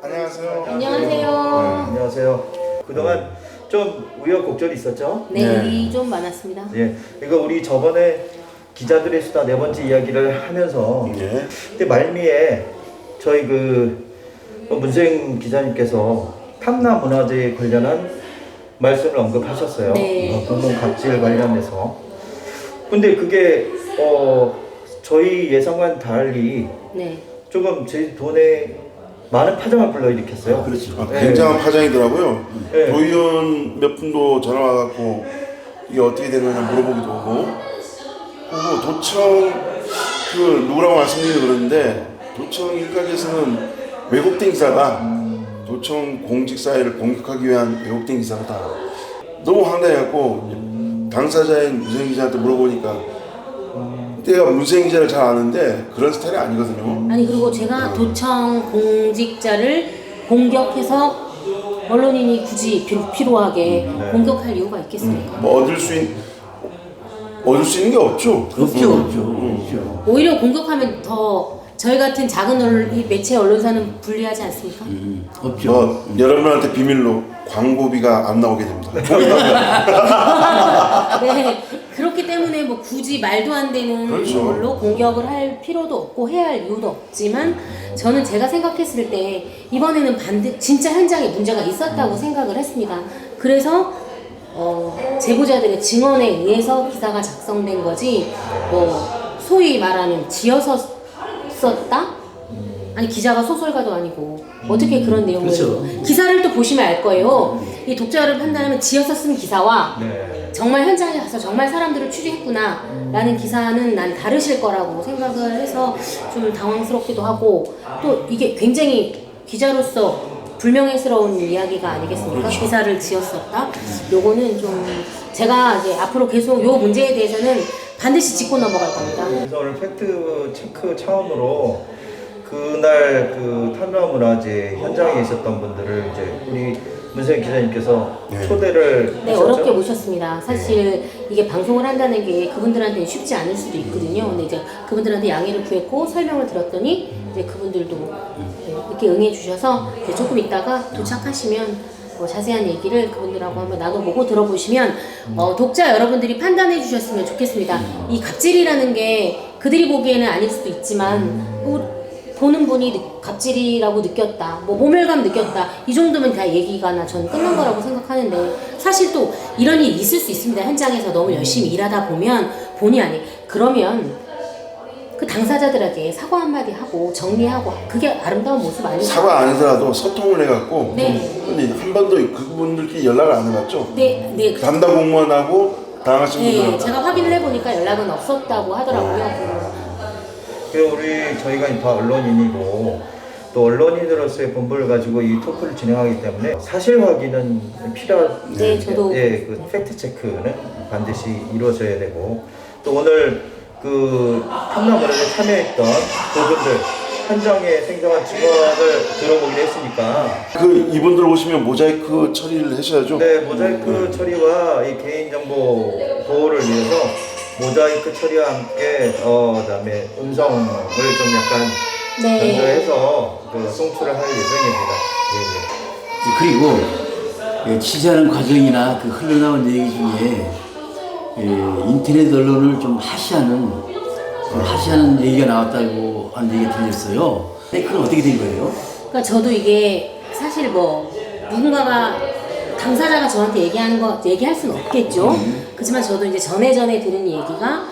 안녕하세요. 안녕하세요. 안녕하세요. 그동안 좀 우여곡절이 있었죠? 네, 일이 좀 많았습니다. 예. 이거 우리 저번에 기자들의 수다 4번째 이야기를 하면서 예. 그때 말미에 저희 문생 기자님께서 탐나 문화재에 관련한 말씀을 언급하셨어요. 네. 공공 갑질 관련해서. 근데 그게 저희 예상과는 달리 네. 조금 제 돈에 많은 파장을 불러일으켰어요. 그렇죠. 네. 굉장한 파장이더라고요. 네. 도의원 몇 분도 전화 와갖고 이게 어떻게 된 거냐 물어보기도 하고, 그리고 도청 누구라고 말씀드리기 그러는데 도청 일각에서는 왜곡된 기사다. 도청 공직사회를 공격하기 위한 왜곡된 기사다. 너무 황당해갖고 당사자인 문생 기자한테 물어보니까 내가 문생 기자를 잘 아는데 그런 스타일이 아니거든요. 아니 그리고 제가 도청 공직자를 공격해서 언론인이 굳이 필요하게 공격할 이유가 있겠습니까? 뭐 얻을 수 있는 게 없죠. 없죠. 오히려 공격하면 더 저희 같은 작은 이 매체 언론사는 불리하지 않습니까? 없죠. 뭐 여러분한테 비밀로 광고비가 안 나오게 됩니다. 네, 그렇기 때문에 뭐 굳이 말도 안 되는 그렇죠. 걸로 공격을 할 필요도 없고 해야 할 이유도 없지만 저는 제가 생각했을 때 이번에는 진짜 현장에 문제가 있었다고 생각을 했습니다. 그래서 제보자들의 증언에 의해서 기사가 작성된 거지 뭐 소위 말하는 지어서 썼다? 아니 기자가 소설가도 아니고 어떻게 그런 내용을 그렇죠. 기사를 또 보시면 알 거예요. 이 독자를 판단하면 지어서 쓴 기사와 네. 정말 현장에 가서 정말 사람들을 취재했구나 라는 기사는 난 다르실 거라고 생각을 해서 좀 당황스럽기도 하고 또 이게 굉장히 기자로서 불명예스러운 이야기가 아니겠습니까? 그렇죠. 기사를 지었었다. 요거는 좀 제가 이제 앞으로 계속 요 문제에 대해서는 반드시 짚고 넘어갈 겁니다. 그래서 오늘 팩트 체크 차원으로 그날 탐나 문화재 현장에 있었던 분들을 이제 우리 문생 기자님께서 초대를 네, 하셨죠? 어렵게 모셨습니다. 사실 이게 방송을 한다는 게 그분들한테는 쉽지 않을 수도 있거든요. 근데 이제 그분들한테 양해를 구했고 설명을 들었더니 이제 그분들도 이렇게 응해 주셔서 이제 조금 있다가 도착하시면 자세한 얘기를 그분들하고 한번 나눠보고 들어보시면 독자 여러분들이 판단해 주셨으면 좋겠습니다. 이 갑질이라는 게 그들이 보기에는 아닐 수도 있지만 보는 분이 갑질이라고 느꼈다, 뭐 모멸감 느꼈다, 이 정도면 다 얘기가 전 끝난 거라고 생각하는데 사실 또 이런 일이 있을 수 있습니다. 현장에서 너무 열심히 일하다 보면 본의 아니 그러면 그 당사자들에게 사과 한마디 하고 정리하고 그게 아름다운 모습 아닐까요? 사과 아니더라도 소통을 해갖고. 네. 근데 한 번도 그분들끼리 연락을 안 해봤죠. 네. 담당 공무원하고 당하신 네, 분들은 제가 확인을 해보니까 연락은 없었다고 하더라고요. 저희가 다 언론인이고 또 언론인으로서의 본분을 가지고 이 토크를 진행하기 때문에 사실 확인은 필요한. 네, 저도 그 팩트 체크는 반드시 이루어져야 되고 또 오늘 탐나 문화재에 참여했던 그분들 현장의 생생한 증언을 들어보기로 했으니까 이분들 오시면 모자이크 처리를 하셔야죠. 네, 모자이크 처리와 이 개인정보 보호를 위해서 모자이크 처리와 함께 그다음에 음성을 좀 약간 네. 변조해서 송출을 할 예정입니다. 그리고 취재하는 과정이나 흘러나온 얘기 중에 인터넷 언론을 좀 하시하는 얘기가 나왔다고 하는 얘기 들렸어요. 그건 어떻게 된 거예요? 그러니까 저도 이게 사실 누군가가 당사자가 저한테 얘기할 수는 없겠죠. 그렇지만 저도 이제 전에 들은 얘기가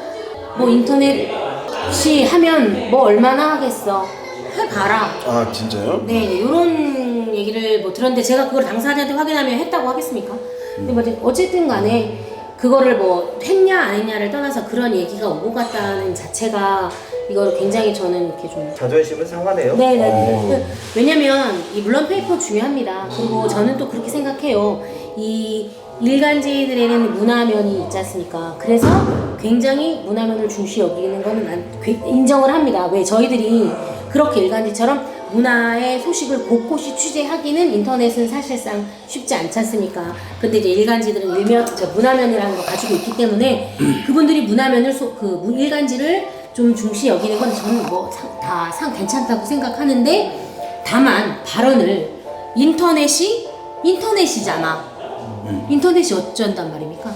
인터넷이 하면 얼마나 하겠어. 해봐라. 아 진짜요? 네, 이런 얘기를 들었는데 제가 그걸 당사자한테 확인하면 했다고 하겠습니까? 근데 어쨌든 간에 그거를 했냐 안 했냐를 떠나서 그런 얘기가 오고 갔다는 자체가 이거를 굉장히 저는 이렇게 좀 자존심은 상하네요. 네네. 왜냐면 이 물론 페이퍼 중요합니다. 그리고 저는 또 그렇게 생각해요. 이 일간지들에는 문화면이 있지 않습니까? 그래서 굉장히 문화면을 중시 여기는 거는 난 인정을 합니다. 왜 저희들이 그렇게 일간지처럼 문화의 소식을 곳곳이 취재하기는 인터넷은 사실상 쉽지 않지 않습니까? 근데 이제 일간지들은 문화면이라는 걸 가지고 있기 때문에 그분들이 문화면을 일간지를 좀 중시 여기는 건 저는 뭐 다 상 괜찮다고 생각하는데 다만 발언을 인터넷이잖아. 인터넷이 어쩐단 말입니까?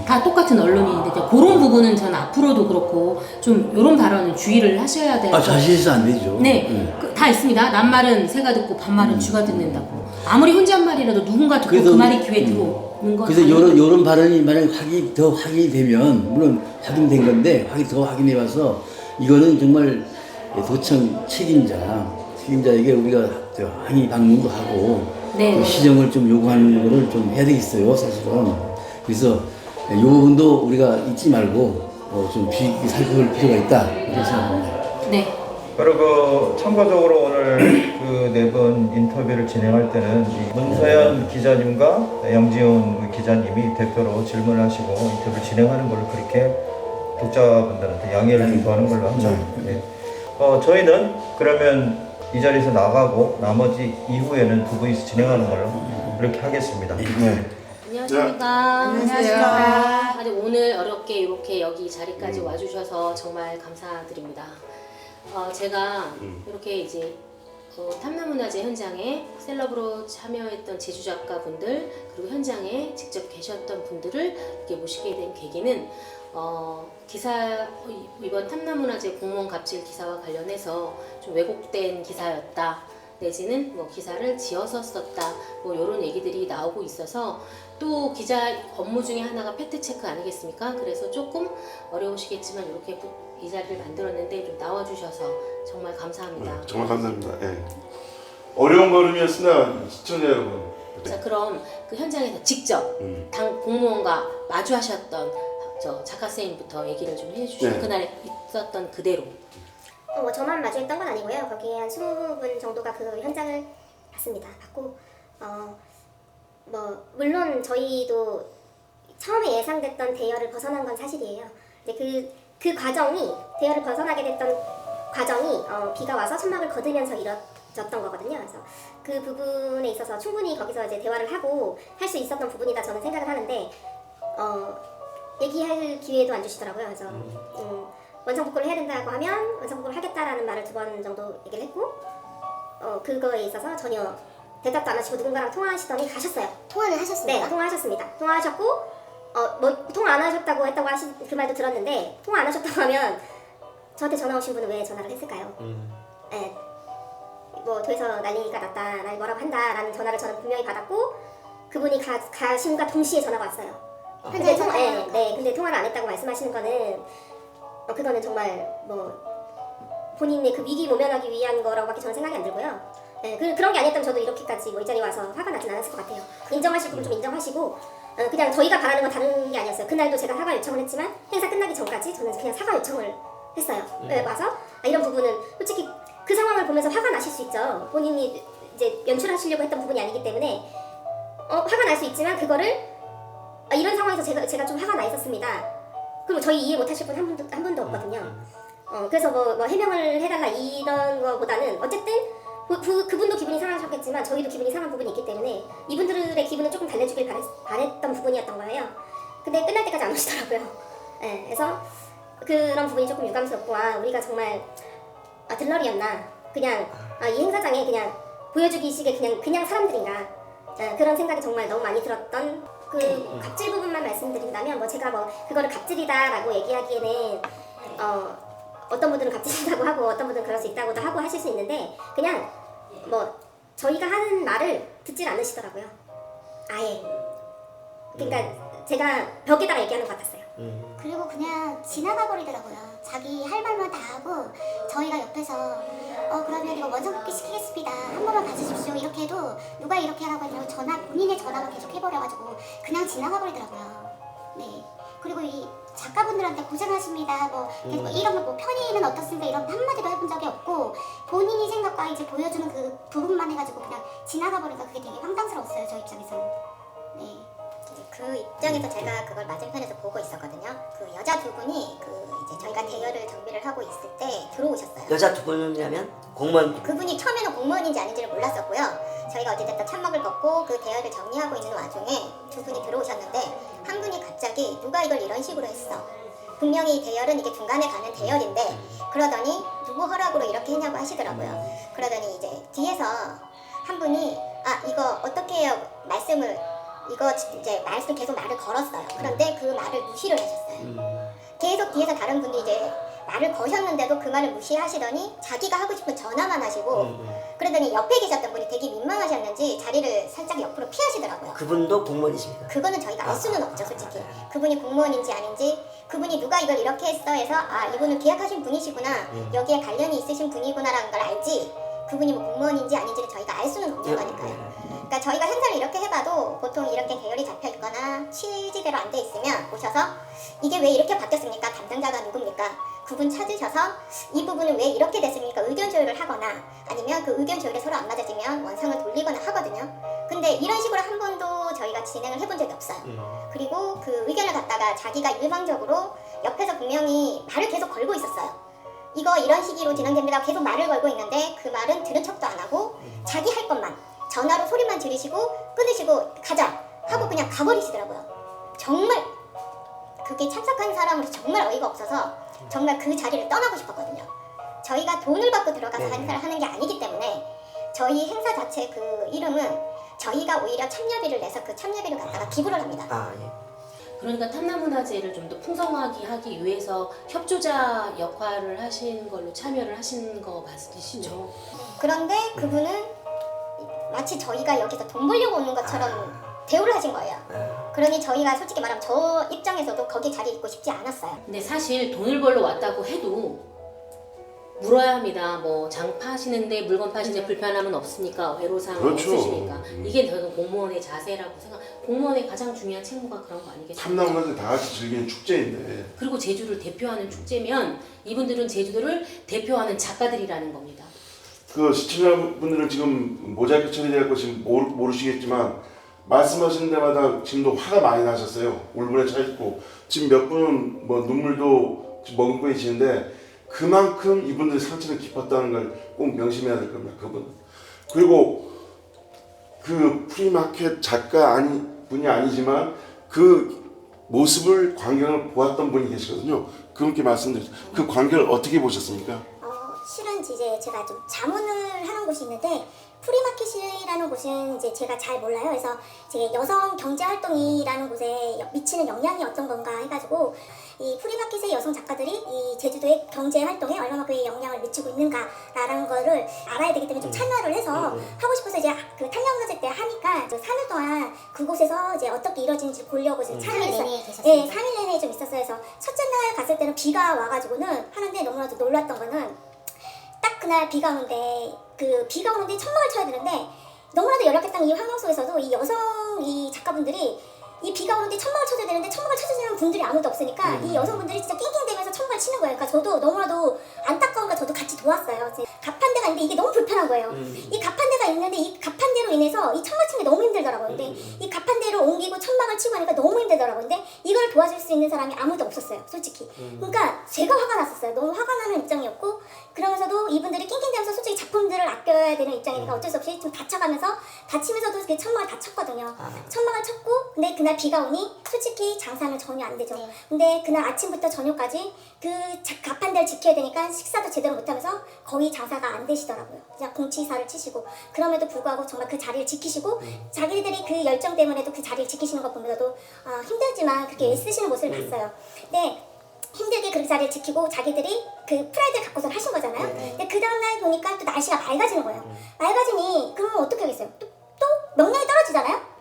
다 똑같은 언론인인데 그런 부분은 저는 앞으로도 그렇고 좀 이런 발언은 주의를 하셔야 돼요. 자신 있어 안 되죠. 네, 다 있습니다. 낱말은 새가 듣고 반말은 쥐가 듣는다고. 아무리 혼잣말이라도 누군가 듣고 그래도, 그 말이 귀에 들어오는 건 그래서 요런 발언이 만약 더 확인이 되면 물론 확인된 건데 더 확인해 봐서 이거는 정말 도청 책임자에게 우리가 항의 방문도 하고 네. 또 시정을 좀 요구하는 거를 좀 해야 되겠어요, 사실은. 그래서 이 부분도 우리가 잊지 말고 좀 주의 깊게 살펴볼 필요가 있다 이렇게 생각합니다. 네. 그리고 참고적으로 오늘 그 네 분 인터뷰를 진행할 때는 이 문서연 기자님과 양지훈 기자님이 대표로 질문을 하시고 인터뷰를 진행하는 걸로 그렇게 독자분들한테 양해를 좀 구하는 걸로 합니다. 네. 저희는 그러면 이 자리에서 나가고 나머지 이후에는 두 분이서 진행하는 걸로 그렇게 하겠습니다. 네. 안녕하십니까. 안녕하십니까. 아주 오늘 어렵게 이렇게 여기 자리까지 와주셔서 정말 감사드립니다. 제가 이렇게 이제 탐나문화재 현장에 셀럽으로 참여했던 제주 작가분들 그리고 현장에 직접 계셨던 분들을 이렇게 모시게 된 계기는 이번 탐나문화재 공무원 갑질 기사와 관련해서 좀 왜곡된 기사였다. 내지는 뭐 기사를 지어서 썼다. 뭐 이런 얘기들이 나오고 있어서 또 기자 업무 중에 하나가 팩트 체크 아니겠습니까? 그래서 조금 어려우시겠지만 이렇게 이 자리를 만들었는데 좀 나와주셔서 정말 감사합니다. 정말 감사합니다. 예. 어려운 걸음이었으나 시청자 여러분. 자, 그럼 그 현장에서 직접 당 공무원과 마주하셨던 저 작가 선생님부터 얘기를 좀 해주시죠. 네. 그날 있었던 그대로. 뭐 저만 마주했던 건 아니고요. 거기에 한 20분 정도가 그 현장을 봤습니다. 봤고 뭐 물론 저희도 처음에 예상됐던 대열을 벗어난 건 사실이에요. 근데 그 과정이 대열을 벗어나게 됐던 과정이 비가 와서 천막을 걷으면서 이뤄졌던 거거든요. 그래서 그 부분에 있어서 충분히 거기서 이제 대화를 하고 할 수 있었던 부분이다 저는 생각을 하는데 얘기할 기회도 안 주시더라고요. 그래서 원상복구를 해야 된다고 하면 원상복구를 하겠다라는 말을 2번 정도 얘기를 했고 그거에 있어서 전혀 대답도 안 하시고 누군가랑 통화하시더니 가셨어요. 통화를 하셨습니다. 네, 통화하셨습니다. 통화하셨고 뭐 통화 안 하셨다고 했다고 그 말도 들었는데 통화 안 하셨다고 하면 저한테 전화 오신 분은 왜 전화를 했을까요? 네, 뭐 도에서 난리가 났다, 날 뭐라고 한다라는 전화를 저는 분명히 받았고 그분이 가심과 동시에 전화가 왔어요. 근데 근데 통화를 안 했다고 말씀하시는 거는 그거는 정말 뭐 본인의 그 위기 모면하기 위한 거라고밖에 저는 생각이 안 들고요. 네, 그런 게 아니었다면 저도 이렇게까지 뭐 이 자리에 와서 화가 나진 않았을 것 같아요. 인정하실 부분 좀 인정하시고 그냥 저희가 바라는 건 다른 게 아니었어요. 그날도 제가 사과 요청을 했지만 행사 끝나기 전까지 저는 그냥 사과 요청을 했어요. 네, 와서 이런 부분은 솔직히 그 상황을 보면서 화가 나실 수 있죠. 본인이 이제 연출하시려고 했던 부분이 아니기 때문에 화가 날 수 있지만 그거를 이런 상황에서 제가 좀 화가 나 있었습니다. 그리고 저희 이해 못하실 분 한 분도 없거든요. 그래서 뭐 해명을 해달라 이런 거보다는 어쨌든 그분도 기분이 상하셨겠지만 저희도 기분이 상한 부분이 있기 때문에 이분들의 기분은 조금 달래주길 바랬던 부분이었던 거예요. 근데 끝날 때까지 안 오시더라고요. 네, 그래서 그런 부분이 조금 유감스럽고 우리가 정말 들러리였나 그냥 이 행사장에 그냥 보여주기식의 그냥 사람들인가 그런 생각이 정말 너무 많이 들었던 그 갑질 부분만 말씀드린다면 제가 그거를 갑질이다라고 얘기하기에는 어떤 분들은 갑질이라고 하고 어떤 분들은 그럴 수 있다고도 하고 하실 수 있는데 그냥 저희가 하는 말을 듣질 않으시더라고요. 아예. 그러니까 제가 벽에다가 얘기하는 것 같았어요. 그리고 그냥 지나가 버리더라고요. 자기 할 말만 다 하고 저희가 옆에서 그러면 이거 원상복귀 시키겠습니다. 한 번만 봐주십시오. 이렇게 해도 누가 이렇게 하라고 하냐고 본인의 전화만 계속 해버려가지고 그냥 지나가 버리더라고요. 네. 그리고 이 작가분들한테 고생하십니다. 계속 이런 거 편의는 어떻습니까? 이런 한마디도 해본 적이 없고 본인이 생각과 이제 보여주는 그 부분만 해가지고 그냥 지나가 버리니까 그게 되게 황당스러웠어요. 저 입장에서는. 네. 그 입장에서 제가 그걸 맞은편에서 보고 있었거든요. 그 여자 두 분이 이제 저희가 대여를 정비를 하고 있을 때 들어오셨어요. 여자 두 분이라면 공무원 그분이 처음에는 공무원인지 아닌지를 몰랐었고요. 저희가 어찌됐든 찬막을 걷고 그 대여를 정리하고 있는 와중에 두 분이 들어오셨는데 한 분이 갑자기 누가 이걸 이런 식으로 했어 분명히 대열은 이게 중간에 가는 대열인데 그러더니 누구 허락으로 이렇게 했냐고 하시더라고요. 그러더니 이제 뒤에서 한 분이 아 이거 어떻게 해요 말씀을 이거 이제 말씀 계속 말을 걸었어요. 그런데 그 말을 무시를 하셨어요. 계속 뒤에서 다른 분도 이제 말을 거셨는데도 그 말을 무시하시더니 자기가 하고 싶은 전화만 하시고 그러더니 옆에 계셨던 분이 되게 민망하셨는지 자리를 살짝 옆으로 피하시더라고요. 그분도 공무원이십니까? 그거는 저희가 알 수는 없죠, 솔직히. 그분이 공무원인지 아닌지, 그분이 누가 이걸 이렇게 했어 해서 아 이분은 계약하신 분이시구나, 여기에 관련이 있으신 분이구나라는 걸 알지. 그분이 뭐 공무원인지 아닌지는 저희가 알 수는 없는 거니까요. 그러니까 저희가 행사를 이렇게 해봐도 보통 이렇게 계열이 잡혀 있거나 취지대로 안 돼 있으면 오셔서 이게 왜 이렇게 바뀌었습니까? 담당자가 누굽니까? 그분 찾으셔서 이 부분은 왜 이렇게 됐습니까? 의견 조율을 하거나 아니면 그 의견 조율이 서로 안 맞아지면 원상을 돌리거나 하거든요. 근데 이런 식으로 한 번도 저희가 진행을 해본 적이 없어요. 그리고 그 의견을 갖다가 자기가 일방적으로 옆에서 분명히 말을 계속 걸고 있었어요. 이거 이런 식으로 진행됩니다. 계속 말을 걸고 있는데 그 말은 들은 척도 안 하고 자기 할 것만 전화로 소리만 지르시고 끊으시고 가자 하고 그냥 가버리시더라고요. 정말 그게 참석한 사람으로 정말 어이가 없어서 정말 그 자리를 떠나고 싶었거든요. 저희가 돈을 받고 들어가서 행사를 하는 게 아니기 때문에 저희 행사 자체 그 이름은 저희가 오히려 참여비를 내서 그 참여비를 갖다가 기부를 합니다. 아 예. 그러니까 탐나문화제를 좀 더 풍성하게 하기 위해서 협조자 역할을 하신 걸로 참여를 하신 거 맞으시죠? 그런데 그분은 마치 저희가 여기서 돈 벌려고 오는 것처럼 대우를 하신 거예요. 그러니 저희가 솔직히 말하면 저 입장에서도 거기 자리에 있고 싶지 않았어요. 근데 사실 돈을 벌러 왔다고 해도 물어야 합니다. 뭐 장 파시는데 물건 파시는데 불편함은 없으니까 외로사항은 그렇죠. 없으시니까 이게 저는 공무원의 자세라고 생각. 공무원의 가장 중요한 책무가 그런 거 아니겠습니까? 탐나문화제 다 같이 즐기는 축제인데 그리고 제주를 대표하는 축제면 이분들은 제주도를 대표하는 작가들이라는 겁니다. 그 시청자분들은 지금 모자이크 처리돼갖고 지금 모르시겠지만 말씀하시는 데마다 지금도 화가 많이 나셨어요. 울분에 차 있고 지금 몇 분은 뭐 눈물도 머금고 계시는데 그만큼 이분들의 상처는 깊었다는 걸 꼭 명심해야 될 겁니다. 그분. 그리고 그 프리마켓 작가 분이 아니지만 그 모습을 광경을 보았던 분이 계시거든요. 그분께 말씀드렸어요. 그 광경을 어떻게 보셨습니까? 실은 이제 제가 좀 자문을 하는 곳이 있는데 프리마켓이라는 곳은 이제 제가 잘 몰라요. 그래서 제 여성 경제 활동이라는 곳에 미치는 영향이 어떤 건가 해가지고 이 프리마켓의 여성 작가들이 이 제주도의 경제 활동에 얼마만큼의 영향을 미치고 있는가라는 거를 알아야 되기 때문에 좀 참여를 해서 하고 싶어서 이제 그 탐나문화제 때 하니까 3일 동안 그곳에서 이제 어떻게 이루어지는지 보려고 이제 참여했어요. 네, 3일 내내 좀 있었어요. 그래서 첫째 날 갔을 때는 비가 와가지고는 하는데 너무나도 놀랐던 거는 딱 그날 비가 오는데 그 비가 오는데 천막을 쳐야 되는데 너무나도 열악했던 이 환경 속에서도 이 여성 이 작가분들이 이 비가 오는데 천막을 쳐줘야 되는데 천막을 쳐주시는 분들이 아무도 없으니까 이 여성분들이 진짜 낑낑대면서 천막을 치는 거예요. 그러니까 저도 너무나도 안타까운가 저도 같이 도왔어요. 가판대가 있는데 이게 너무 불편한 거예요. 이 가판대가 있는데 이 가판대로 인해서 이 천막 치는 게 너무 힘들더라고요. 근데 이 가판대로 옮기고 천막을 치고 하니까 너무 힘들더라고요. 근데 이걸 도와줄 수 있는 사람이 아무도 없었어요. 솔직히. 그러니까 제가 화가 났었어요. 너무 화가 나는 입장이었고 그러면서도 이분들이 낑낑대면서 솔직히 작품들을 아껴야 되는 입장이니까 어쩔 수 없이 좀 다치면서도 그 천막을 다 쳤거든요. 천막을 쳤고 근데 그날 비가 오니 솔직히 장사는 전혀 안 되죠. 근데 그날 아침부터 저녁까지 그 가판대를 지켜야 되니까 식사도 제대로 못하면서 거의 장사가 안 되시더라고요. 그냥 공치사를 치시고 그럼에도 불구하고 정말 그 자리를 지키시고 자기들이 그 열정 때문에도 그 자리를 지키시는 것 보면서도 힘들지만 그렇게 애쓰시는 모습을 봤어요. 근데 힘들게 그 자리를 지키고 자기들이 그 프라이드를 갖고서 하신 거잖아요. 근데 그 다음날 보니까 또 날씨가 맑아지는 거예요. 맑아지니 그러면 어떻게 하겠어요? 또 명량이 떨어지잖아요.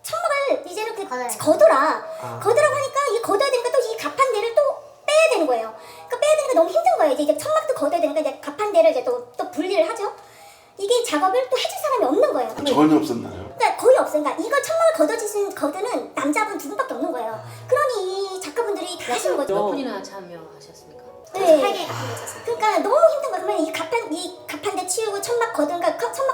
천막을 이제는 거둬라고 하니까 이 걷어야 되니까 또 이 가판대를 또 빼야 되는 거예요. 그러니까 빼야 되니까 너무 힘든 거예요. 이제 천막도 걷어야 되니까 이제 가판대를 이제 또 분리를 하죠. 이게 작업을 또 해줄 사람이 없는 거예요. 전혀 없었나요? 그러니까 거의 없어요. 그러니까 이걸 천막을 거두는 남자분 2분밖에 없는 거예요. 그러니 이 작가분들이 다 하시는 거죠. 몇 분이나 참여하셨습니까? 네. 8개의 가판대 쳤어요. 그러니까 너무 힘든 거예요. 그러면 이 가판대 치우고 천막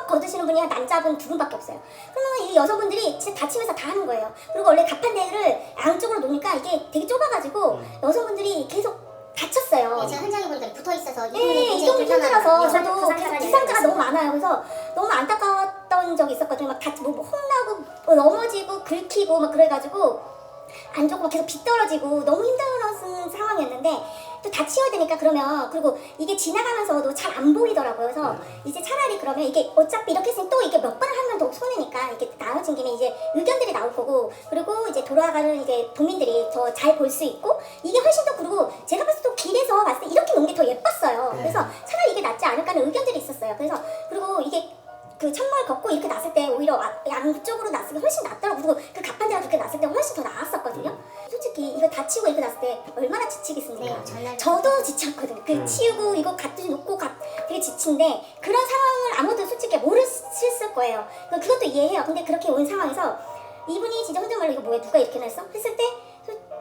거두시는 분이 남자분 2분밖에 없어요. 그러면 이 여성분들이 진짜 다치면서 다 하는 거예요. 그리고 원래 가판대를 양쪽으로 놓으니까 이게 되게 좁아가지고 여성분들이 계속 다쳤어요. 제가 현장에 보니까 붙어 있어서 이동이 힘들어서 저도 계속 부상자가 너무 많아요. 그래서 너무 안타까웠던 적이 있었거든요. 막 뭐 혼나고 넘어지고 긁히고 막 그래가지고 안 좋고 막 계속 비 떨어지고 너무 힘들었던 상황이었는데 또 다 치워야 되니까 그러면 그리고 이게 지나가면서도 잘 안 보이더라고요. 그래서 이제 차라리 그러면 이게 어차피 이렇게 했으면 또 이게 몇 번을 하면 더 손해니까 이렇게 나눠진 김에 이제 의견들이 나올 거고 그리고 이제 돌아가는 이제 도민들이 더 잘 볼 수 있고 이게 훨씬 더 그리고 제가 봤을 때 또 길에서 봤을 때 이렇게 놓은 게 더 예뻤어요. 그래서 차라리 이게 낫지 않을까 하는 의견들이 있었어요. 그래서 그리고 이게 그 천막을 걷고 이렇게 놨을 때 오히려 양쪽으로 놨을 때 훨씬 낫더라고. 그리고 그 갑판대가 그렇게 놨을 때 훨씬 더 나았었거든요. 솔직히 이거 다 치우고 이렇게 놨을 때 얼마나 지치겠습니까? 저도 지쳤거든요. 그 치우고 이거 갖다 놓고 되게 지친데 그런 상황을 아무도 솔직히 모르셨을 거예요. 그것도 이해해요. 근데 그렇게 온 상황에서 이분이 진짜 혼잣말로 이거 뭐야 누가 이렇게 놨어? 했을 때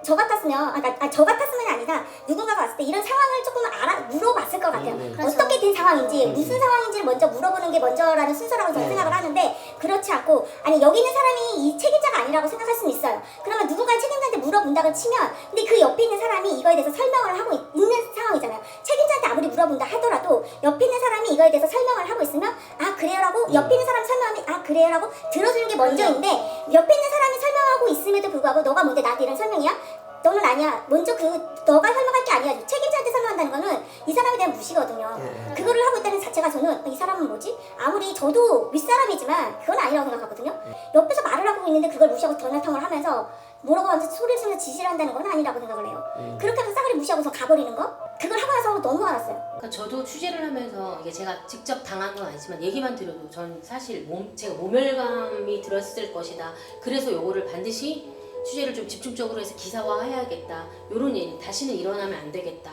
저 같았으면 저 같았으면이 아니라 누군가가 왔을 때 이런 상황을 조금 물어봤을 것 같아요. 어떻게 된 상황인지 무슨 상황인지를 먼저 물어보는 게 먼저라는 순서라고 저는 생각을 하는데 그렇지 않고 아니 여기 있는 사람이 이 책임자가 아니라고 생각할 수는 있어요. 그러면 누군가 책임자한테 물어본다고 치면 근데 그 옆에 있는 사람이 이거에 대해서 설명을 하고 있는 상황이잖아요. 책임자한테 아무리 물어본다 하더라도 옆에 있는 사람이 이거에 대해서 설명을 하고 있으면 아 그래요라고 옆에 있는 사람 설명하면 아 그래요라고 들어주는 게 먼저인데 옆에 있는 사람이 설명하고 있음에도 불구하고 너가 뭔데 나한테 이런 설명이야? 너는 아니야. 먼저 너가 설명할 게 아니야. 책임자한테 설명한다는 거는 이 사람에 대한 무시거든요. 그거를 하고 있다는 자체가 저는 이 사람은 뭐지? 아무리 저도 윗사람이지만 그건 아니라고 생각하거든요. 옆에서 말을 하고 있는데 그걸 무시하고 덜덜텅을 하면서 뭐라고 하면서 소리를 치면서 지시를 한다는 건 아니라고 생각을 해요. 그렇게 하면서 싸그리 무시하고서 가버리는 거? 그걸 하고 나서 너무 화났어요. 그러니까 저도 취재를 하면서 이게 제가 직접 당한 건 아니지만 얘기만 들어도 전 사실 제가 모멸감이 들었을 것이다. 그래서 요거를 반드시 취재를 좀 집중적으로 해서 기사화해야겠다. 요런 일 다시는 일어나면 안 되겠다.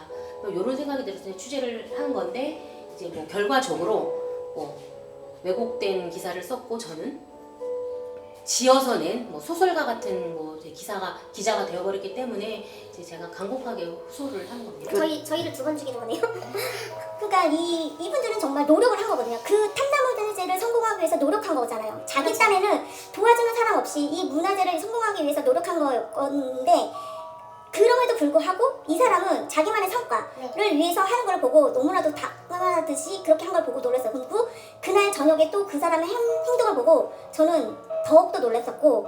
요런 생각이 들어서 취재를 한 건데 이제 뭐 결과적으로 뭐 왜곡된 기사를 썼고 저는 지어서 낸 뭐 소설가 같은 뭐 기자가 되어버렸기 때문에 이제 제가 간곡하게 호소를 한 겁니다. 저희를 두 번 죽이는 거네요. 그러니까 이분들은 정말 노력을 한 거거든요. 그 탐나무대제를 성공하기 위해서 노력한 거잖아요. 자기 딴에는 도와주는 사람 없이 이 문화제를 성공하기 위해서 노력한 건데 그럼에도 불구하고 이 사람은 자기만의 성과를 위해서 하는 걸 보고 너무나도 당연하듯이 그렇게 한 걸 보고 놀랐어요. 그리고 그날 저녁에 또 그 사람의 행동을 보고 저는 더욱더 놀랐었고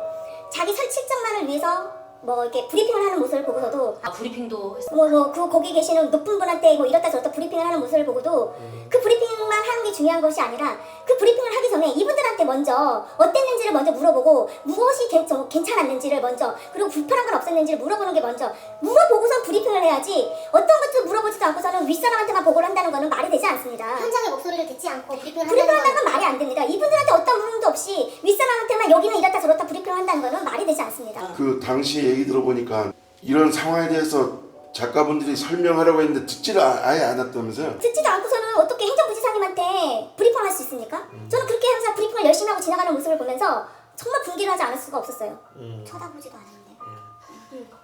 자기 실적만을 위해서 뭐 이렇게 브리핑을 하는 모습을 보고서도 브리핑도 했어요. 거기 계시는 높은 분한테 뭐 이렇다 저렇다 브리핑을 하는 모습을 보고도 그 브리핑만 하는 게 중요한 것이 아니라 그 브리핑을 하기 전에 이분들한테 먼저 어땠는지를 먼저 물어보고 무엇이 괜찮았는지를 먼저 그리고 불편한 건 없었는지를 물어보는 게 먼저 물어보고선 브리핑을 해야지 어떤 것도 물어보지도 않고서는 윗사람한테만 보고를 한다는 거는 말이 되지 않습니다. 현장의 목소리를 듣지 않고 브리핑을 한다는 건 말이 안 됩니다. 이분들한테 어떤 부분도 없이 윗사람한테만 여기는 이렇다 저렇다 브리핑을 한다는 거는 말이 되지 않습니다. 그 당시 얘기 들어보니까 이런 상황에 대해서 작가분들이 설명하려고 했는데 듣지를 아예 않았다면서요? 듣지도 않고서는 어떻게 행정부지사님한테 브리핑을 할 수 있습니까? 저는 그렇게 항상 브리핑을 열심히 하고 지나가는 모습을 보면서 정말 분개를 하지 않을 수가 없었어요. 쳐다보지도 않았는데.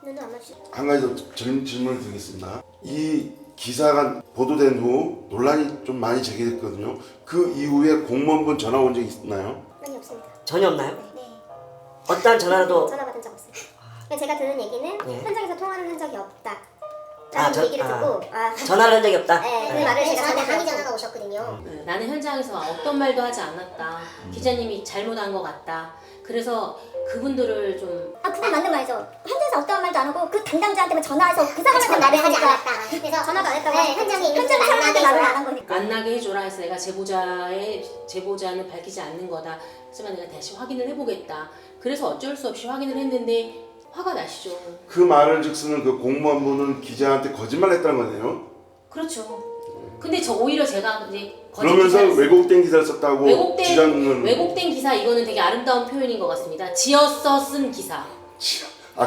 눈도 안 마주치고. 한 가지 더 질문을 드리겠습니다. 이 기사가 보도된 후 논란이 좀 많이 제기됐거든요. 그 이후에 공무원분 전화 온 적 있나요? 아니 없습니다. 전혀 없나요? 네. 어떠한 전화라도 전화 받은 적 없어요. 제가 들은 얘기는 네. 현장에서 통화한 적이 없다. 라는 얘기를 듣고 전화를 한 적이 없다? 네, 그 말을 제가 저한테 전해 항의 전화가 오셨거든요. 나는 현장에서 어떤 말도 하지 않았다. 기자님이 잘못한 것 같다. 그래서 그분들을 좀 그건 맞는 말이죠. 현장에서 어떠한 말도 안 하고 그 담당자한테만 전화해서 그 사람한테 말을 하지 하니까 않았다. 그래서 전화도 안 했다고 네, 하니까 현장에 있는 현장 사람한테 말을 안 한 거니까. 만나게 해줘라 해서 내가 제보자는 밝히지 않는 거다. 하지만 내가 다시 확인을 해보겠다. 그래서 어쩔 수 없이 확인을 했는데 화가 나시죠. 그 말을 즉서는 그 공무원분은 기자한테 거짓말했다는 거네요. 그렇죠. 근데 오히려 제가 이제 그러면서 왜곡된 기사를 썼다고 주장은 왜곡된 기사 이거는 되게 아름다운 표현인 것 같습니다. 지어서 쓴 기사.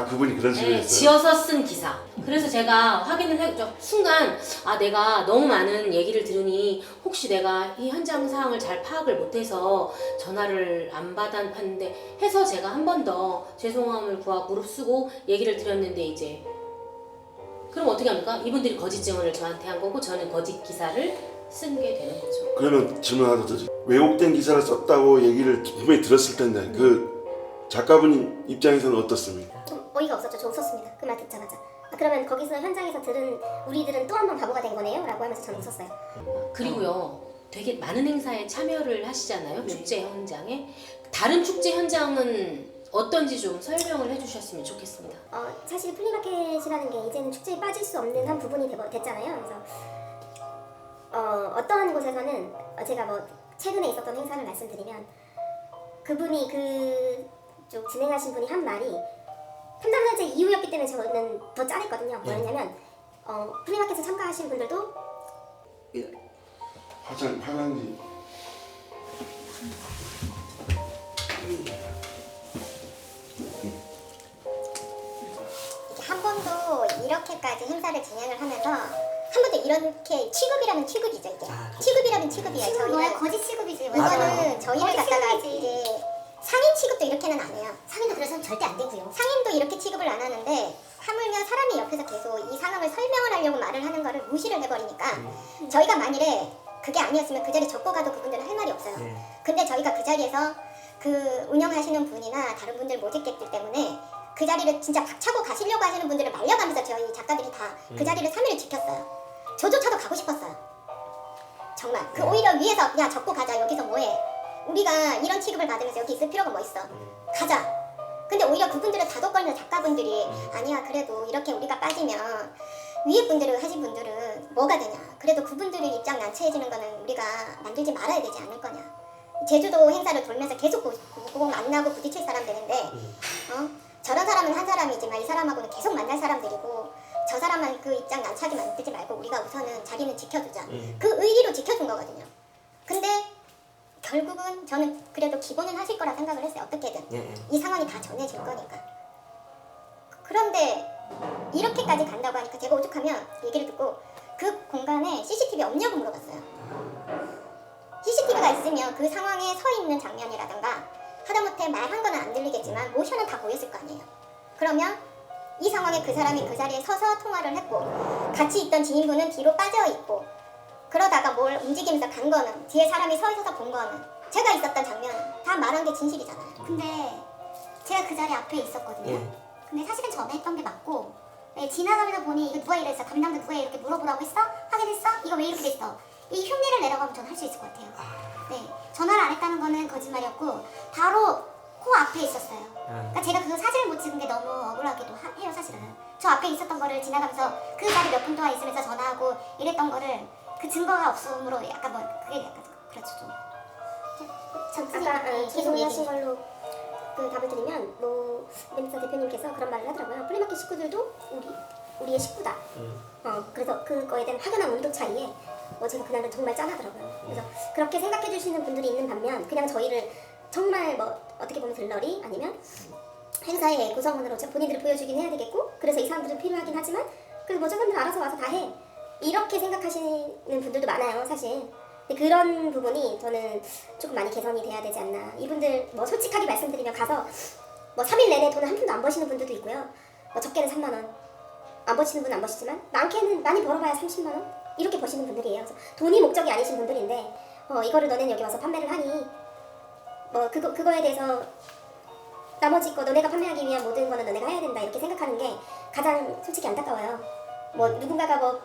그분이 그런 식으로 네, 했어요. 지어서 쓴 기사. 그래서 제가 확인을 해죠. 순간 내가 너무 많은 얘기를 들으니 혹시 내가 이 현장 상황을 잘 파악을 못해서 전화를 안 받았는데 해서 제가 한 번 더 죄송함을 구하고 무릅쓰고 얘기를 드렸는데 이제 그럼 어떻게 합니까? 이분들이 거짓 증언을 저한테 한 거고 저는 거짓 기사를 쓴 게 되는 거죠. 그러면 질문 하나 더 드리죠. 왜곡된 기사를 썼다고 얘기를 분명히 들었을 텐데 그 작가분 입장에서는 어떻습니까? 좀 어이가 없었죠. 저 웃었습니다. 그 말 듣자마자. 그러면 거기서 현장에서 들은 우리들은 또 한 번 바보가 된 거네요? 라고 하면서 저는 웃었어요. 그리고요. 되게 많은 행사에 참여를 하시잖아요. 축제 현장에. 다른 축제 현장은 어떤지 좀 설명을 해주셨으면 좋겠습니다. 사실 플리마켓이라는 게 이제는 축제에 빠질 수 없는 한 부분이 됐잖아요. 그래서 어떠한 곳에서는 제가 뭐 최근에 있었던 행사를 말씀드리면 그분이 그쪽 진행하신 분이 한 말이 탐담단체 이후였기 때문에 저는 더 짠했거든요. 뭐였냐면 플리마켓에 참가하신 분들도 화장지 한 번도 이렇게까지 행사를 진행을 하면서 한 번도 이렇게 취급이라면 취급이죠 이게. 취급이라면 취급이에요. 취급은 저희는 뭐야? 거짓 취급이지. 이거는 저희를 거짓 갖다가 취급이지. 이제 상인 취급도 이렇게는 안 해요. 상인도 그래서는 절대 안 되고요. 상인도 이렇게 취급을 안 하는데 하물며 사람이 옆에서 계속 이 상황을 설명을 하려고 말을 하는 거를 무시를 해버리니까 저희가 만일에 그게 아니었으면 그 자리에 접고 가도 그분들은 할 말이 없어요. 근데 저희가 그 자리에서 그 운영하시는 분이나 다른 분들 모집객들 때문에 그 자리를 진짜 박차고 가시려고 하시는 분들을 말려가면서 저희 작가들이 다 그 자리를 3일을 지켰어요. 저조차도 가고 싶었어요. 정말 그 오히려 위에서 야 접고 가자 여기서 뭐해 우리가 이런 취급을 받으면서 여기 있을 필요가 뭐 있어 가자. 근데 오히려 그분들은 다독거리는 작가분들이 아니야 그래도 이렇게 우리가 빠지면 위에 분들을 하신 분들은 뭐가 되냐 그래도 그분들을 입장 난처해지는 거는 우리가 만들지 말아야 되지 않을 거냐. 제주도 행사를 돌면서 계속 보고 만나고 부딪힐 사람들인데 저런 사람은 한 사람이지만 이 사람하고는 계속 만날 사람들이고 저 사람은 그 입장 난처하게 만들지 말고 우리가 우선은 자리는 지켜주자. 그 의리로 지켜준 거거든요. 근데 결국은 저는 그래도 기본은 하실 거라 생각을 했어요. 어떻게든 이 상황이 다 전해질 거니까. 그런데 이렇게까지 간다고 하니까 제가 오죽하면 얘기를 듣고 그 공간에 CCTV 없냐고 물어봤어요. CCTV가 있으면 그 상황에 서 있는 장면이라든가 하다못해 말한 거는 안 들리겠지만 모션은 다 보였을 거 아니에요. 그러면 이 상황에 그 사람이 그 자리에 서서 통화를 했고 같이 있던 지인분은 뒤로 빠져 있고 그러다가 뭘 움직이면서 간 거는 뒤에 사람이 서 있어서 본 거는 제가 있었던 장면은 다 말한 게 진실이잖아요. 근데 제가 그 자리 앞에 있었거든요. 예. 근데 사실은 전에 했던 게 맞고 지나가면서 보니 이거 누가 이랬어? 담당자 누가 이렇게 물어보라고 했어? 확인했어? 이거 왜 이렇게 됐어? 이 흉내를 내려가면 전 할 수 있을 것 같아요. 네, 전화를 안 했다는 거는 거짓말이었고 바로 코 앞에 있었어요. 그러니까 제가 그 사진을 못 찍은 게 너무 억울하기도 해요 사실은. 저 앞에 있었던 거를 지나가면서 그 자리 몇 분 동안 있으면서 전화하고 이랬던 거를 그 증거가 없음으로 약간 뭐 그게 약간 그렇죠 좀. 아까 질문하신 걸로 그 답을 드리면 뭐 램사 대표님께서 그런 말을 하더라고요. 플리마켓 식구들도 우리의 식구다. 그래서 그거에 대한 확연한 온도 차이에 제가 그날은 정말 짠하더라고요. 그래서 그렇게 생각해 주시는 분들이 있는 반면 그냥 저희를 정말 뭐 어떻게 보면 들러리 아니면 행사의 구성원으로 본인들을 보여주긴 해야 되겠고 그래서 이 사람들은 필요하긴 하지만 저 사람들 알아서 와서 다 해. 이렇게 생각하시는 분들도 많아요 사실. 근데 그런 부분이 저는 조금 많이 개선이 돼야 되지 않나. 이분들 뭐 솔직하게 말씀드리면 가서 뭐 3일 내내 돈을 한 푼도 안 버시는 분들도 있고요. 뭐 적게는 3만 원. 안 버시는 분은 안 버시지만 많게는 많이 벌어봐야 30만 원? 이렇게 버시는 분들이에요. 그래서 돈이 목적이 아니신 분들인데 이거를 너네는 여기 와서 판매를 하니 뭐 그거에 대해서 나머지 거 너네가 판매하기 위한 모든 거는 너네가 해야 된다 이렇게 생각하는 게 가장 솔직히 안타까워요. 뭐 누군가가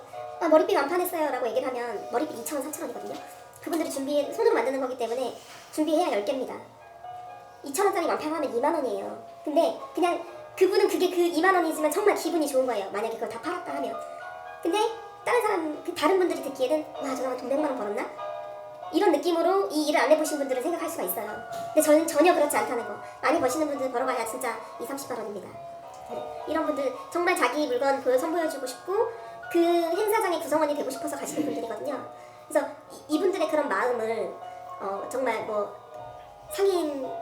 머리핀 완판했어요 라고 얘기를 하면 머리핀 2,000원, 4,000원이거든요. 그분들이 손으로 만드는 거기 때문에 준비해야 10개입니다. 2,000원짜리 완판하면 2만 원이에요. 근데 그냥 그분은 그게 그 2만 원이지만 정말 기분이 좋은 거예요. 만약에 그걸 다 팔았다 하면. 근데 다른 분들이 듣기에는 와 저 사람 돈 100만 원 벌었나? 이런 느낌으로 이 일을 안 해보신 분들은 생각할 수가 있어요. 근데 저는 전혀 그렇지 않다는 거. 많이 버시는 분들 벌어봐야 진짜 20-30만 원입니다. 이런 분들 정말 자기 물건 선보여주고 싶고 그 행사장의 구성원이 되고 싶어서 가시는 분들이거든요. 그래서 이분들의 그런 마음을 정말 뭐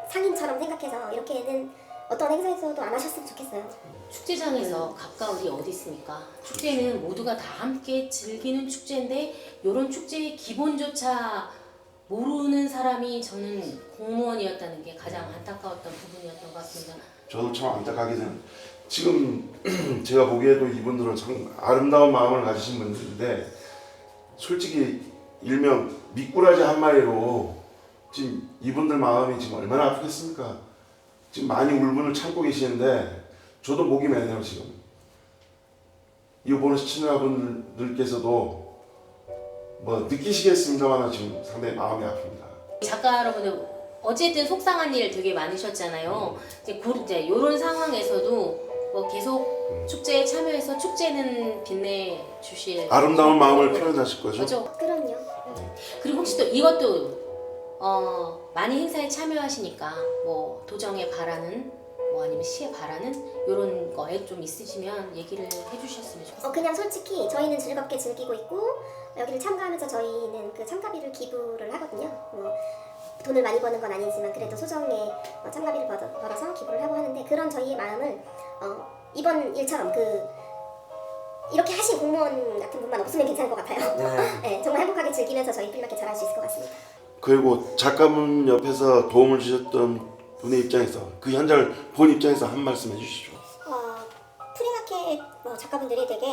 상인처럼 생각해서 이렇게는 어떤 행사에서도 안 하셨으면 좋겠어요. 축제장에서 가까운 게 어디 있습니까? 축제는 모두가 다 함께 즐기는 축제인데 이런 축제의 기본조차 모르는 사람이 저는 공무원이었다는 게 가장 안타까웠던 부분이었던 것 같습니다. 저도 참 안타깝게 생각. 지금 제가 보기에도 이분들은 참 아름다운 마음을 가지신 분들인데 솔직히 일명 미꾸라지 한 마리로 지금 이분들 마음이 지금 얼마나 아프겠습니까? 지금 많이 울분을 참고 계시는데 저도 목이 메네요 지금. 이거 보는 시청자분들께서도 뭐 느끼시겠습니다만 지금 상당히 마음이 아픕니다. 작가 여러분들 어쨌든 속상한 일 되게 많으셨잖아요. 이제 이런 상황에서도 뭐 계속 축제에 참여해서 축제는 빛내 주실 아름다운 마음을 표현하실 거죠? 거죠. 그럼요. 그리고 혹시 또 이것도 많이 행사에 참여하시니까 뭐 도정에 바라는 뭐 아니면 시에 바라는 이런 거에 좀 있으시면 얘기를 해주셨으면 좋겠어요. 그냥 솔직히 저희는 즐겁게 즐기고 있고 여기를 참가하면서 저희는 그 참가비를 기부를 하거든요. 뭐 돈을 많이 버는 건 아니지만 그래도 소정에 참가비를 벌어서 기부를 하고 하는데 그런 저희의 마음을 이번 일처럼 이렇게 하신 공무원 같은 분만 없으면 괜찮을 것 같아요. 네, 정말 행복하게 즐기면서 저희 필마켓 잘할 수 있을 것 같습니다. 그리고 작가분 옆에서 도움을 주셨던 분의 입장에서 그 현장을 본 입장에서 한 말씀 해주시죠. 프리마켓 작가분들이 되게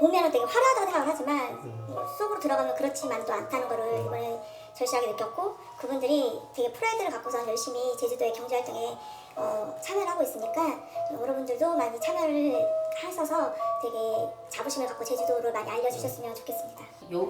보면은 되게 화려하다고 생각을 하지만 속으로 들어가면 그렇지만도 않다는 거를 이번에 절실하게 느꼈고 그분들이 되게 프라이드를 갖고서 열심히 제주도의 경제활동에 참여를 하고 있으니까 여러분들도 많이 참여를 하셔서 되게 자부심을 갖고 제주도를 많이 알려주셨으면 좋겠습니다.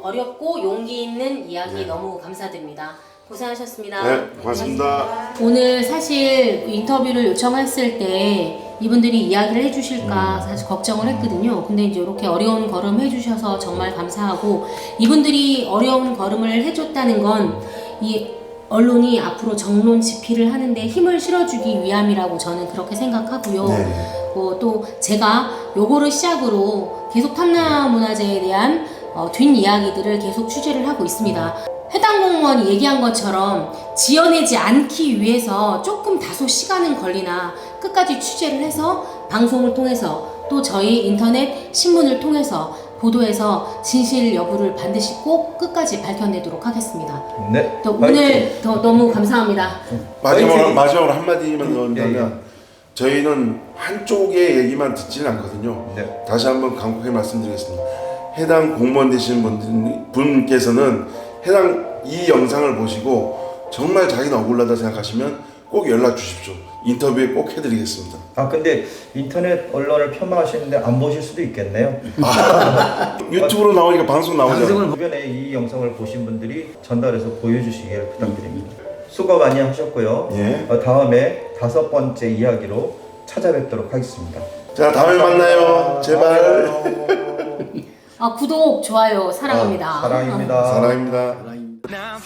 어렵고 용기 있는 이야기 너무 감사드립니다. 고생하셨습니다. 네, 고맙습니다. 오늘 사실 인터뷰를 요청했을 때 이분들이 이야기를 해주실까 사실 걱정을 했거든요. 근데 이제 이렇게 어려운 걸음 해주셔서 정말 감사하고 이분들이 어려운 걸음을 해줬다는 건 이 언론이 앞으로 정론 집필을 하는데 힘을 실어주기 위함이라고 저는 그렇게 생각하고요. 또 제가 요거를 시작으로 계속 탐나문화재에 대한 뒷이야기들을 계속 취재를 하고 있습니다. 해당 공무원이 얘기한 것처럼 지어내지 않기 위해서 조금 다소 시간은 걸리나 끝까지 취재를 해서 방송을 통해서 또 저희 인터넷 신문을 통해서 보도해서 진실 여부를 반드시 꼭 끝까지 밝혀내도록 하겠습니다. 네. 또 오늘 너무 감사합니다. 마지막으로 한마디만 더 예, 한다면 저희는 한쪽의 얘기만 듣지는 않거든요. 네. 다시 한번 강하게 말씀드리겠습니다. 해당 공무원 되시는 분께서는 해당 이 영상을 보시고 정말 자기는 억울하다 생각하시면 꼭 연락 주십시오. 인터뷰에 꼭 해드리겠습니다. 근데 인터넷 언론을 폄하하시는데 안 보실 수도 있겠네요. 유튜브로 나오니까 방송 나오죠. 주변에 이 영상을 보신 분들이 전달해서 보여주시길 부탁드립니다. 수고 많이 하셨고요. 예. 다음에 5번째 이야기로 찾아뵙도록 하겠습니다. 자, 다음에 만나요. 제발. 구독, 좋아요 사랑합니다. 사랑입니다. 사랑입니다. 사랑입니다. Now